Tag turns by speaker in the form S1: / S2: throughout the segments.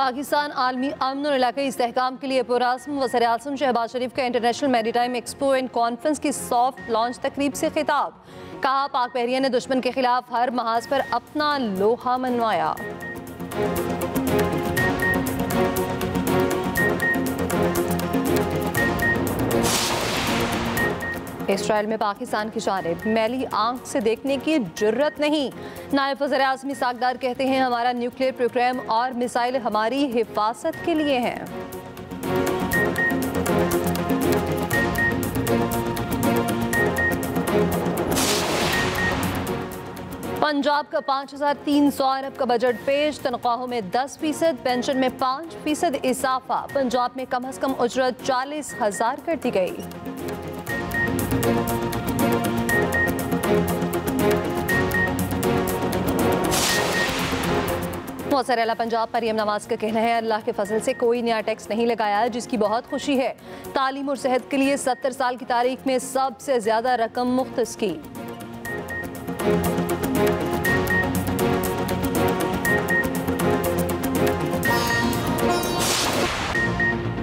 S1: पाकिस्तान आलमी अमन और इलाक़ाई इस्तेहकाम के लिए पुरअज़्म वज़ीर-ए-आज़म शहबाज शरीफ का international maritime expo and conference की सॉफ्ट लॉन्च तकरीब से खिताब। कहा, पाक बहरिया ने दुश्मन के खिलाफ हर महाज पर अपना लोहा मनवाया। इसराइल में पाकिस्तान की जानिब मैली आंख से देखने की जुर्रत नहीं। नायब वज़ीर-ए-आज़म इसहाक़ डार कहते हैं, हमारा न्यूक्लियर प्रोग्राम और मिसाइल हमारी हिफाजत के लिए हैं। पंजाब का 5300 अरब का बजट पेश। तनख्वाहों में 10%, पेंशन में 5% इजाफा। पंजाब में कम अज कम उजरत 40,000 कर दी गई। वज़ीर आला पंजाब मरियम नवाज का कहना है, अल्लाह के फजल से कोई नया टैक्स नहीं लगाया, जिसकी बहुत खुशी है। तालीम और सेहत के लिए 70 साल की तारीख में सबसे ज्यादा रकम मुख्तस की।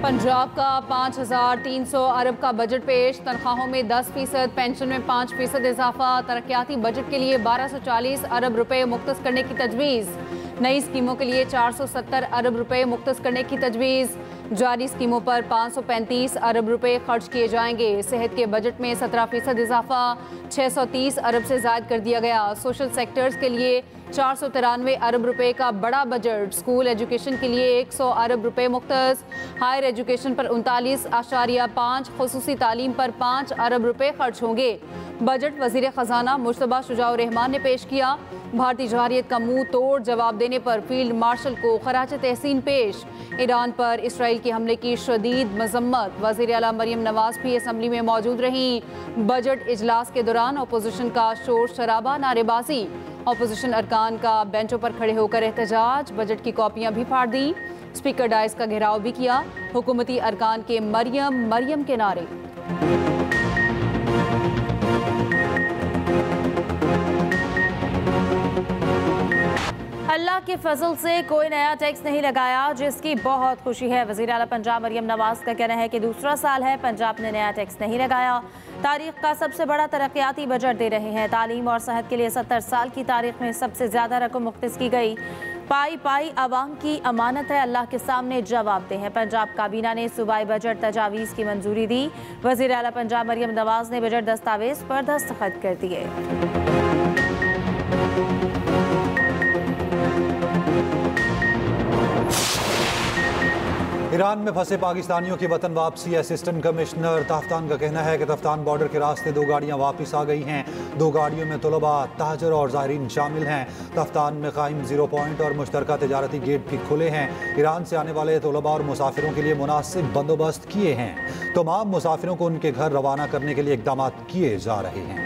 S1: पंजाब का 5300 अरब का बजट पेश। तनख्वाहों में 10%, पेंशन में 5% इजाफा। तरक्याती बजट के लिए 1240 अरब रुपए मुख्तस करने की तजवीज़। नई स्कीमों के लिए 470 अरब रुपए मुख्तस करने की तजवीज़। जारी स्कीमों पर 535 अरब रुपए खर्च किए जाएंगे। सेहत के बजट में 17% इजाफा, 630 अरब से ज़ायद कर दिया गया। सोशल सेक्टर्स के लिए 493 अरब रुपए का बड़ा बजट। स्कूल एजुकेशन के लिए 100 अरब रुपए मुख्तस। हायर एजुकेशन पर 39.5, खुसूसी तालीम पर 5 अरब रुपए खर्च होंगे। बजट वजीर खजाना मुश्तबा शुजाउर रहमान ने पेश किया। भारतीय जवाहरियत का मुंह तोड़ जवाब देने पर फील्ड मार्शल को खराज तहसीन पेश। ईरान पर इसराइल के हमले की शदीद मजम्मत। वज़ीर आला मरियम नवाज भी असम्बली में मौजूद रहीं। बजट इजलास के दौरान अपोजिशन का शोर शराबा, नारेबाजी। अपोजिशन अरकान का बेंचों पर खड़े होकर एहतजाज। बजट की कॉपियां भी फाड़ दी। स्पीकर डाइस का घेराव भी किया। हुकूमती अरकान के मरियम मरियम के नारे। अल्लाह के फजल से कोई नया टैक्स नहीं लगाया, जिसकी बहुत खुशी है। वज़ीर आला पंजाब मरियम नवाज का कहना है कि दूसरा साल है पंजाब ने नया टैक्स नहीं लगाया। तारीख का सबसे बड़ा तरक्याती बजट दे रहे हैं। तालीम और सेहत के लिए 70 साल की तारीख में सबसे ज़्यादा रकम मुख्तस की गई। पाई पाई अवाम की अमानत है, अल्लाह के सामने जवाब दे हैं। पंजाब काबीना ने सूबाई बजट तजावीज़ की मंजूरी दी। वज़ीर आला पंजाब मरियम नवाज ने बजट दस्तावेज पर दस्तखत कर दिए।
S2: ईरान में फंसे पाकिस्तानियों की वतन वापसी। असिस्टेंट कमिश्नर तफ्तान का कहना है कि तफ्तान बॉर्डर के रास्ते 2 गाड़ियां वापस आ गई हैं। 2 गाड़ियों में तलबा, ताजर और ज़ायरीन शामिल हैं। तफ्तान में कायम 0 पॉइंट और मुश्तरका तजारती गेट भी खुले हैं। ईरान से आने वाले तलबा और मुसाफिरों के लिए मुनासिब बंदोबस्त किए हैं। तमाम मुसाफिरों को उनके घर रवाना करने के लिए इकदाम किए जा रहे हैं।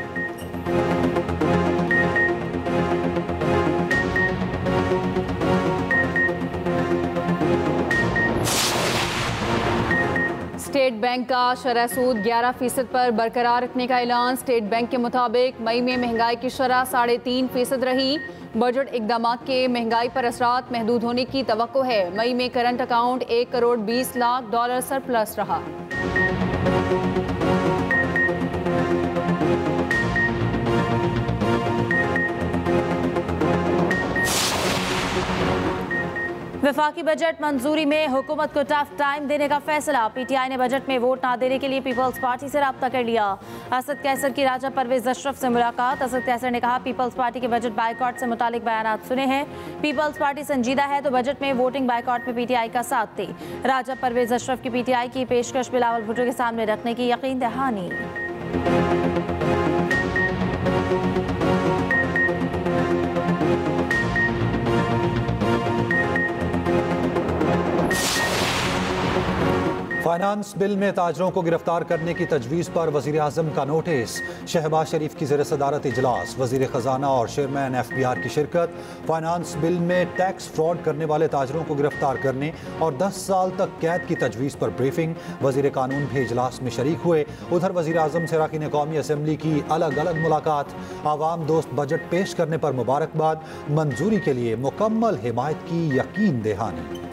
S1: स्टेट बैंक का शरह सूद 11% पर बरकरार रखने का ऐलान। स्टेट बैंक के मुताबिक मई में महंगाई की शरह 3.5% रही। बजट इकदाम के महंगाई पर असरात महदूद होने की तवक्को है। मई में current account $1 crore 20 lakh surplus रहा। वफाकी बजट मंजूरी में हुकूमत को टफ टाइम देने का फैसला। पीटीआई ने बजट में वोट ना देने के लिए पीपल्स पार्टी से राब्ता कर लिया। असद कैसर की राजा परवेज अशरफ से मुलाकात। असद कैसर ने कहा, पीपल्स पार्टी के बजट बायकॉट से मुतालिक बयान सुने हैं। पीपल्स पार्टी संजीदा है तो बजट में वोटिंग बायकॉट में पीटीआई का साथ दे। राजा परवेज अशरफ की पीटीआई की पेशकश बिलावल भुट्टो के सामने रखने की यकीन दहानी।
S2: फाइनेंस बिल में ताजरों को गिरफ्तार करने की तजवीज़ पर वज़ीर आज़म का नोटिस। शहबाज शरीफ की ज़ेर सदारत इजलास, वज़ीर ख़जाना और चेयरमैन FBR की शिरकत। फाइनेंस बिल में टैक्स फ्रॉड करने वाले ताजरों को गिरफ्तार करने और 10 साल तक कैद की तजवीज़ पर ब्रीफिंग। वज़ीर कानून भी इजलास में शरीक हुए। उधर वज़ीर आज़म से अरकान कौमी असम्बली की अलग अलग मुलाकात। आवाम दोस्त बजट पेश करने पर मुबारकबाद। मंजूरी के लिए मुकम्मल हिमायत की यकीन दहानी।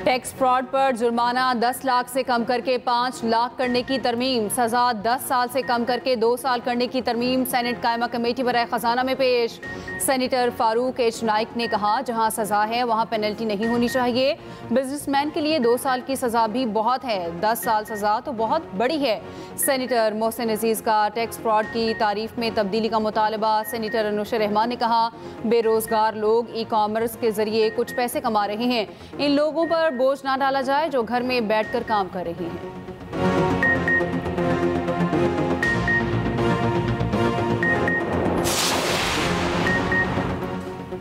S1: टैक्स फ्रॉड पर जुर्माना 10 लाख से कम करके 5 लाख करने की तरमीम, सजा 10 साल से कम करके 2 साल करने की तरमीम सेनेट कायमा कमेटी बराए खजाना में पेश। सेनेटर फारूक एच नाइक ने कहा, जहां सजा है वहां पेनल्टी नहीं होनी चाहिए। बिजनेसमैन के लिए 2 साल की सजा भी बहुत है, 10 साल सजा तो बहुत बड़ी है। सेनेटर मोहसिन अजीज का टैक्स फ्रॉड की तारीफ में तब्दीली का मुतालबा। सेनेटर अनुशा रहमान ने कहा, बेरोजगार लोग ई कॉमर्स के जरिए कुछ पैसे कमा रहे हैं, इन लोगों पर बोझ ना डाला जाए जो घर में बैठकर काम कर रहे हैं।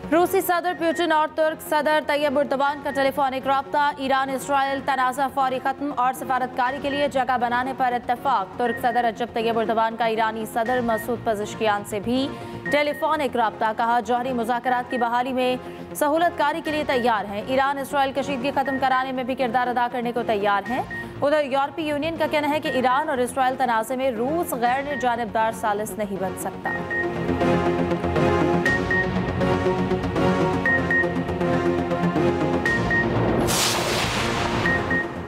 S1: रूसी सदर पुतिन और तुर्क सदर तैयब एर्दोगान का टेलीफोनिक रब्ता। ईरान इसराइल तनाज़ा फौरी खत्म और सफारतकारी के लिए जगह बनाने पर इत्तेफाक। तुर्क सदर रजब तैयब एर्दोगान का ईरानी सदर मसूद पज़ेश्कियान से भी टेलीफोनिक रब्ता। कहा, जौहरी मुज़ाकरात की बहाली में सहूलतकारी के लिए तैयार हैं। ईरान इसराइल कशीदगी खत्म कराने में भी किरदार अदा करने को तैयार है। उधर यूरोपीय यूनियन का कहना है कि ईरान और इसराइल तनाज़े में रूस गैर जानिबदार सालिस नहीं बन सकता।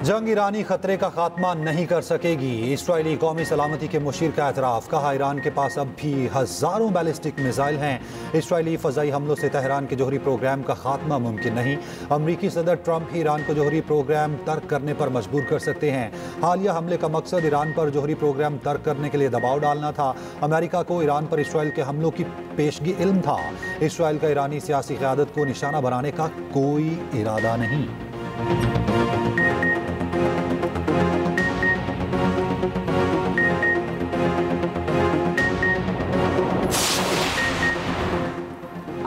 S2: जंग ईरानी खतरे का खात्मा नहीं कर सकेगी, इसराइली कौमी सलामती के मुशीर का एतराफ़। कहा, ईरान के पास अब भी हज़ारों बैलिस्टिक मिसाइल हैं। इसराइली फ़ज़ाई हमलों से तेहरान के जौहरी प्रोग्राम का खात्मा मुमकिन नहीं। अमरीकी सदर ट्रंप ही ईरान को जौहरी प्रोग्राम तर्क करने पर मजबूर कर सकते हैं। हालिया हमले का मकसद ईरान पर जौहरी प्रोग्राम तर्क करने के लिए दबाव डालना था। अमेरिका को ईरान पर इसराइल के हमलों की पेशगी इल्म था। इसराइल का ईरानी सियासी क़यादत को निशाना बनाने का कोई इरादा नहीं।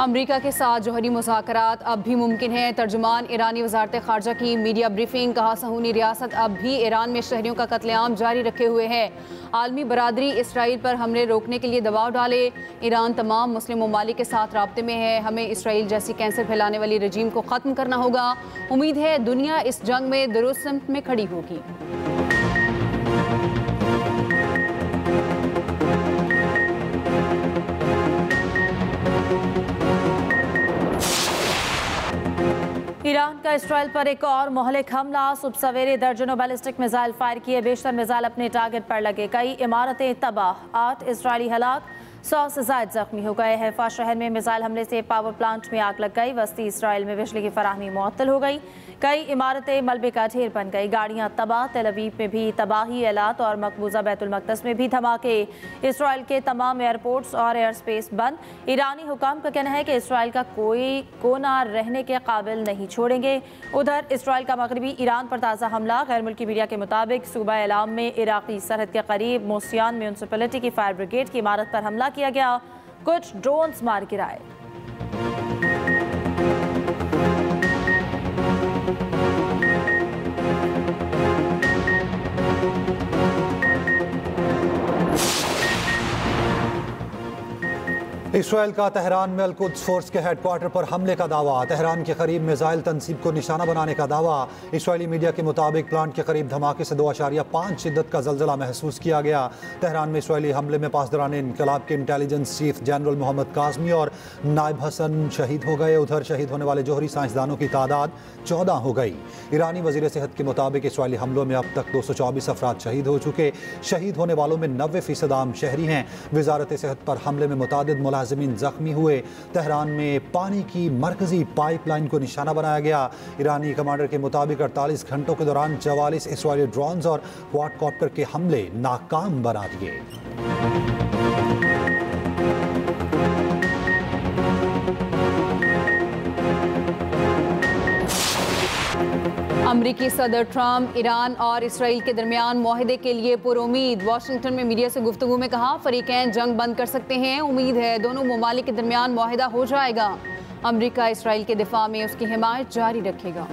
S1: अमरीका के साथ जौहरी मुज़ाकरात अब भी मुमकिन है। तर्जुमान ईरानी वज़ारत ख़ारजा की मीडिया ब्रीफिंग। कहा, सहूनी रियासत अब भी ईरान में शहरियों का कत्लेआम जारी रखे हुए है। आलमी बरादरी इसराइल पर हमले रोकने के लिए दबाव डाले। ईरान तमाम मुस्लिम ममालिक के साथ राब्ते में है। हमें इसराइल जैसी कैंसर फैलाने वाली रजीम को ख़त्म करना होगा। उम्मीद है दुनिया इस जंग में दुरुस्त सिमत में खड़ी होगी। ईरान का इसराइल पर एक और मोहलिक हमला। सुबह सवेरे दर्जनों बैलिस्टिक मिसाइल फायर किए, बेशतर मिसाइल अपने टारगेट पर लगे। कई इमारतें तबाह, 8 इसराइली हलाक, 100 से ज़ायद जख्मी हो गए। हैफा शहर में मिसाइल हमले से पावर प्लांट में आग लग गई। वस्ती इसराइल में बिजली की फराहमी मुअत्तल हो गई। कई इमारतें मलबे का ढेर बन गई। गाड़ियां तबाह। तेल अवीव में भी तबाही, एलात और मकबूजा बैतुल मक़दस में भी धमाके। इसराइल के तमाम एयरपोर्ट्स और एयर स्पेस बंद। ईरानी हुकाम का कहना है कि इसराइल का कोई कोना रहने के काबिल नहीं छोड़ेंगे। उधर इसराइल का मगरबी ईरान पर ताज़ा हमला। गैर मुल्की मीडिया के मुताबिक सूबा एलाम में इराक़ी सरहद के करीब मोसियान म्यूनसिपलिटी की फायर ब्रिगेड की इमारत पर हमला किया गया। कुछ ड्रोन्स मार गिराए।
S2: इसराइल का तेहरान में अल-कुद्स फोर्स के हेडक्वार्टर पर हमले का दावा। तेहरान के करीब मिसाइल तनसीब को निशाना बनाने का दावा। इसराइली मीडिया के मुताबिक प्लांट के करीब धमाके से 2.5 शिद्दत का जल्जला महसूस किया गया। तेहरान में इसराइली हमले में पासदारान इनकलाब के इंटेलिजेंस चीफ जनरल मोहम्मद काज़मी और नायब हसन शहीद हो गए। उधर शहीद होने वाले जौहरी साइंसदानों की तादाद 14 हो गई। ईरानी वज़ीर सेहत के मुताबिक इसराइली हमलों में अब तक 224 अफराद शहीद हो चुके। शहीद होने वालों में 90% आम शहरी हैं। वज़ारत सेहत पर हमले में मुतादिद मुलाज़िमीन जख्मी हुए। तेहरान में पानी की मरकजी पाइपलाइन को निशाना बनाया गया। ईरानी कमांडर के मुताबिक 48 घंटों के दौरान 44 इसराइली ड्रोन्स और क्वाडकॉप्टर के हमले नाकाम बना दिए।
S1: अमरीकी सदर ट्रंप ईरान और इसराइल के दरमियान मुआहदे के लिए पुरुमीद। वाशिंगटन में मीडिया से गुफ्तगू में कहा, फरीकैन जंग बंद कर सकते हैं। उम्मीद है दोनों ममालिक के दरमियान मुआहदा हो जाएगा। अमरीका इसराइल के दिफा में उसकी हिमायत जारी रखेगा।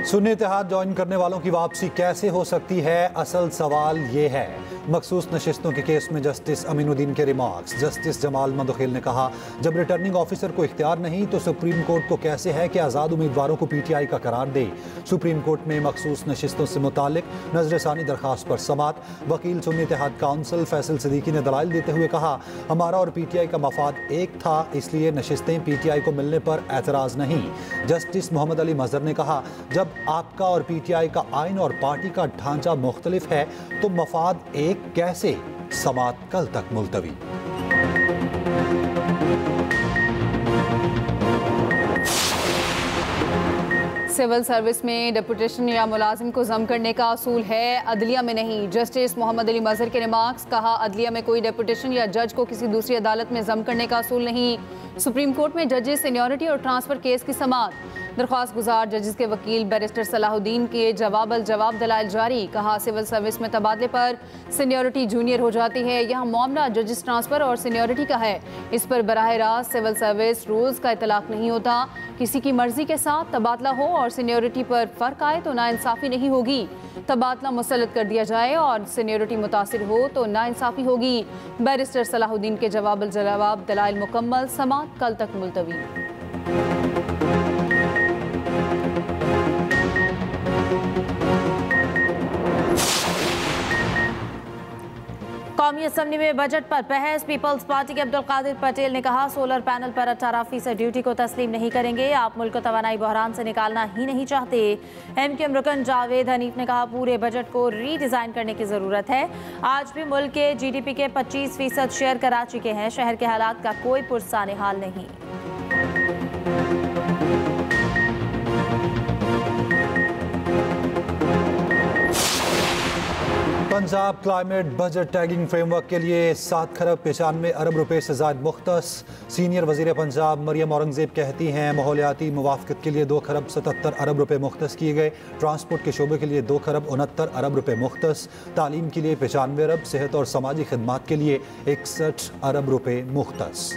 S2: सुन्नी इत्तेहाद ज्वाइन करने वालों की वापसी कैसे हो सकती है? असल सवाल ये है। मखसूस नशिस्तों के केस में जस्टिस अमीनुद्दीन के रिमार्क्स। जस्टिस जमाल मंदोखेल ने कहा, जब रिटर्निंग ऑफिसर को इख्तियार नहीं तो सुप्रीम कोर्ट को कैसे है कि आज़ाद उम्मीदवारों को PTI का करार दे। सुप्रीम कोर्ट में मखसूस नशिस्तों से मुतालिक नजरसानी दरखास्त पर समात। वकील सुन्नी इत्तेहाद काउंसिल फैसल सिद्दीकी ने दलाइल देते हुए कहा, हमारा और PTI का मफाद एक था, इसलिए नशिस्तें PTI को मिलने पर एतराज़ नहीं। जस्टिस मोहम्मद अली मजहर ने कहा, जब आपका और PTI का आइन और पार्टी का ढांचा मुख्तलिफ है तो मफाद एक कैसे? समात कल तक मुलतवी।
S1: सिविल सर्विस में डिप्यूटेशन या मुलाजिम को जम करने का असूल है, अदलिया में नहीं। जस्टिस मोहम्मद अली मजहर के रिमार्क्स। कहा, अदलिया में कोई डिप्यूटेशन या जज को किसी दूसरी अदालत में जम करने का असूल नहीं। सुप्रीम कोर्ट में जजेस सीनियरिटी और ट्रांसफर केस की समात। दरख्वास्त गुजार जजेस के वकील बैरिस्टर सलाहुद्दीन के जवाब दलाइल जारी। कहा, सिविल सर्विस में तबादले पर सीनियरिटी जूनियर हो जाती है, यहाँ मामला जजेस ट्रांसफर और सीनियरिटी का है। इस पर बराह रास्त सिविल सर्विस रूल्स का इतलाक नहीं होता। किसी की मर्जी के साथ तबादला हो और सीनियरिटी पर फर्क आए तो नाइंसाफी नहीं होगी। तबादला मुसल्लत कर दिया जाए और सीनियरिटी मुतासिर हो तो नाइंसाफी होगी। बैरिस्टर सलाहुद्दीन के जवाब दलाइल मुकम्मल। समात कल तक मुलतवी। कौमी असम्बली में बजट पर बहस। पीपल्स पार्टी के अब्दुल कादिर पटेल ने कहा, सोलर पैनल पर 18% ड्यूटी को तस्लीम नहीं करेंगे। आप मुल्क को तवानाई बहरान से निकालना ही नहीं चाहते। MKM रुकन जावेद हनीफ ने कहा, पूरे बजट को रीडिज़ाइन करने की ज़रूरत है। आज भी मुल्क के GDP के 25% शेयर कराची के हैं। शहर के हालात का कोई पुरसाने हाल नहीं।
S2: Punjab climate budget tagging framework के लिए 7 खरब 95 अरब रुपए से ज़ायद मुख्तस। सीनियर वज़ीर पंजाब मरियम औरंगज़ेब कहती हैं, माहौलियाती मुवाफ़क़त के लिए 2 खरब 77 अरब रुपए मुख्तस किए गए। ट्रांसपोर्ट के शोबे के लिए 2 खरब 69 अरब रुपए मुख्तस। तालीम के लिए 95 अरब, सेहत और समाजी खिदमात के लिए 61 अरब रुपए मुख्तस।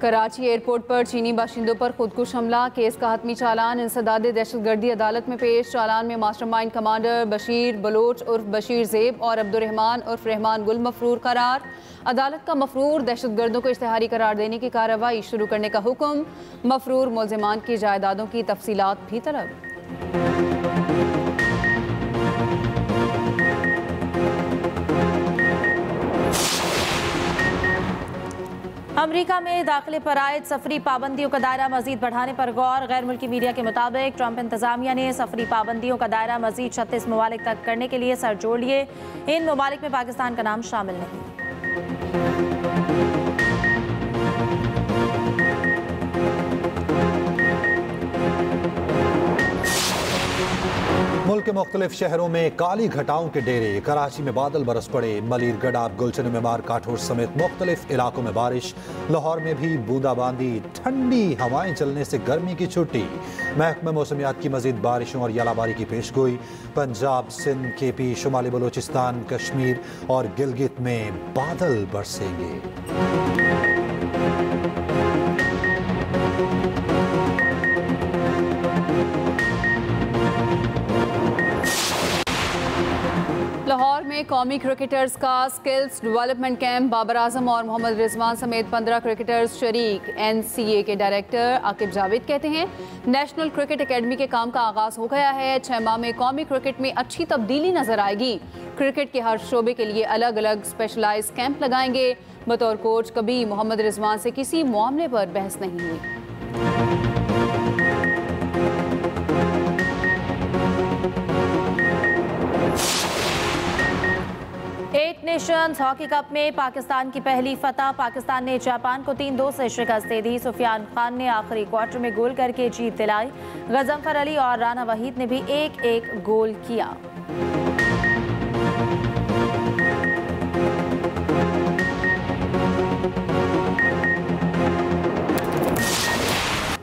S1: कराची एयरपोर्ट पर चीनी बाशिंदों पर खुदकुश हमला। केस का हतमी चालान इंसदाद दहशतगर्दी अदालत में पेश। चालान में मास्टरमाइंड कमांडर बशीर बलोच उर्फ बशीर ज़ेब और अब्दुर्रहमान उर्फ रहमान गुल मफरूर करार। अदालत का मफरूर दहशतगर्दों को इश्तिहारी करार देने की कार्रवाई शुरू करने का हुक्म। मफरूर मुलजिमान की जायदादों की तफसीलात भी तलब। अमेरिका में दाखिले पर आयद सफरी पाबंदियों का दायरा मजीद बढ़ाने पर गौर। गैर मुल्की मीडिया के मुताबिक ट्रंप इंतजामिया ने सफरी पाबंदियों का दायरा मजीद 36 ममालिक तक करने के लिए सर जोड़ लिए। इन ममालिक में पाकिस्तान का नाम शामिल नहीं।
S2: मुल्क के मुख्तलिफ शहरों में काली घटाओं के डेरे। कराची में बादल बरस पड़े। मलीर, गडाब, गुलशन मेमार, काठोर समेत मुख्तलिफ इलाकों में बारिश। लाहौर में भी बूंदाबांदी। ठंडी हवाएं चलने से गर्मी की छुट्टी। महकमा मौसमियात की मजीद बारिशों और यालाबारी की पेशगोई। पंजाब, सिंध, KP, शुमाली बलोचिस्तान, कश्मीर और गिलगित में बादल बरसेंगे।
S1: लाहौर में कौमी क्रिकेटर्स का skills development camp. Babar Azam और मोहम्मद रिजवान समेत 15 क्रिकेटर्स शरीक। NCA के डायरेक्टर आकिब जावेद कहते हैं, नेशनल क्रिकेट एकेडमी के काम का आगाज हो गया है। 6 माह में कौमी क्रिकेट में अच्छी तब्दीली नजर आएगी। क्रिकेट के हर शोबे के लिए अलग अलग स्पेशलाइज कैंप लगाएंगे। बतौर कोच कभी मोहम्मद रिजवान से किसी मामले पर बहस नहीं हुई। एट नेशंस हॉकी कप में पाकिस्तान की पहली फतह। पाकिस्तान ने जापान को 3-2 से शिकस्त दे दी। सुफियान खान ने आखिरी क्वार्टर में गोल करके जीत दिलाई। गजनफर अली और राना वहीद ने भी एक गोल किया।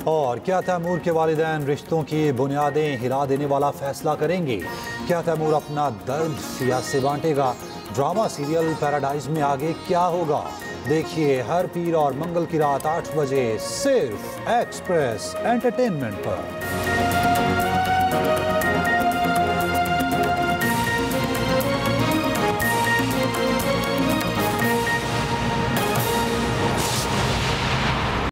S2: और क्या तैमूर के वालिदैन रिश्तों की बुनियादें हिला देने वाला फैसला करेंगे? क्या तैमूर अपना दर्द सिया से बांटेगा? ड्रामा सीरियल पैराडाइज में आगे क्या होगा? देखिए हर पीर और मंगल की रात 8 बजे सिर्फ एक्सप्रेस एंटरटेनमेंट पर।